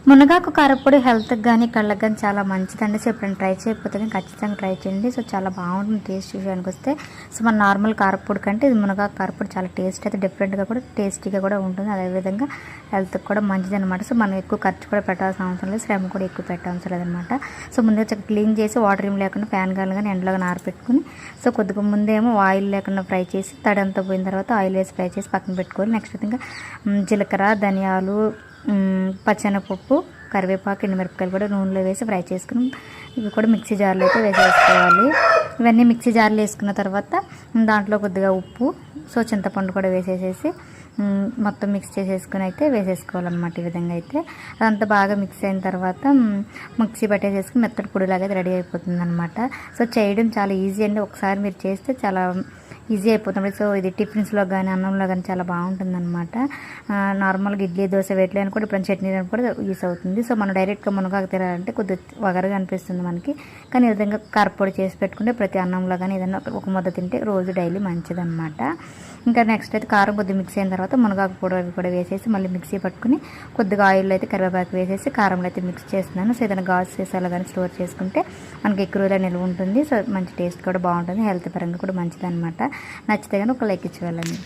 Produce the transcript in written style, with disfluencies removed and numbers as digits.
మునగాకు కారపొడి హెల్త్కి కానీ కళ్ళకి కానీ చాలా మంచిదండి. సో ఎప్పుడైనా ట్రై చేయకపోతే కానీ ఖచ్చితంగా ట్రై చేయండి. సో చాలా బాగుంటుంది టేస్ట్ విషయానికి వస్తే. సో మన నార్మల్ కారపొడి కంటే ఇది మునగాకు కారపొడి చాలా టేస్ట్ అయితే డిఫరెంట్గా కూడా టేస్టీగా కూడా ఉంటుంది. అదేవిధంగా హెల్త్కి కూడా మంచిది అనమాట. సో మనం ఎక్కువ ఖర్చు కూడా పెట్టాల్సిన అవసరం లేదు, శ్రమ కూడా ఎక్కువ పెట్టవసరం లేదనమాట. సో ముందుగా చక్కగా క్లీన్ చేసి వాటర్ ఏం లేకుండా ఫ్యాన్ గాలి కానీ ఎండలో ఆరబెట్టుకుని సో కొద్దిగా ముందేమో ఆయిల్ లేకుండా ఫ్రై చేసి తడంతా పోయిన తర్వాత ఆయిల్ వేసి ఫ్రై చేసి పక్కన పెట్టుకోవాలి. నెక్స్ట్ ఇంకా జీలకర్ర, ధనియాలు, పచ్చెనపప్పు, కరివేపాకు, ఎండుమిరపకాయలు కూడా నూనెలో వేసి ఫ్రై చేసుకుని ఇవి కూడా మిక్సీ జార్లో అయితే వేసేసుకోవాలి. ఇవన్నీ మిక్సీ జార్లో వేసుకున్న తర్వాత దాంట్లో కొద్దిగా ఉప్పు, సో చింతపండు కూడా వేసేసేసి మొత్తం మిక్స్ చేసేసుకుని అయితే వేసేసుకోవాలన్నమాట. ఈ విధంగా అయితే అదంతా బాగా మిక్స్ అయిన తర్వాత మిక్సీ పట్టేసేసుకుని మెత్తటి పొడిలాగా అయితే రెడీ అయిపోతుంది అనమాట. సో చేయడం చాలా ఈజీ అండి. ఒకసారి మీరు చేస్తే చాలా ఈజీ అయిపోతుంది. సో ఇది టిఫిన్స్లో కానీ అన్నంలో కానీ చాలా బాగుంటుంది అనమాట. నార్మల్గా ఇడ్లీ, దోశ వేయట్లేని కూడా ఇప్పుడు చట్నీ కూడా యూస్ అవుతుంది. సో మనం డైరెక్ట్గా మునగాకు తినాలంటే కొద్దిగా వగరగా అనిపిస్తుంది మనకి. కానీ ఈ విధంగా కారపొడి చేసి పెట్టుకుంటే ప్రతి అన్నంలో కానీ ఏదైనా ఒక ముద్ద తింటే రోజు డైలీ మంచిదన్నమాట. ఇంకా నెక్స్ట్ అయితే కారం కొద్దిగా మిక్స్ అయిన తర్వాత మునగాకు పొడి కూడా వేసేసి మళ్ళీ మిక్సీ పట్టుకుని కొద్దిగా ఆయిల్లో అయితే కరివేపాకు వేసేసి కారంలో అయితే మిక్స్ చేస్తున్నాను. సో ఏదైనా గాజు సీసాలో కానీ స్టోర్ చేసుకుంటే మనకి ఎక్కువ రోజులు నిల్వ ఉంటుంది. సో మంచి టేస్ట్ కూడా బాగుంటుంది, హెల్త్ పరంగా కూడా మంచిది అనమాట. నచ్చితే కానీ ఒక లైక్ ఇచ్చి వెళ్ళండి.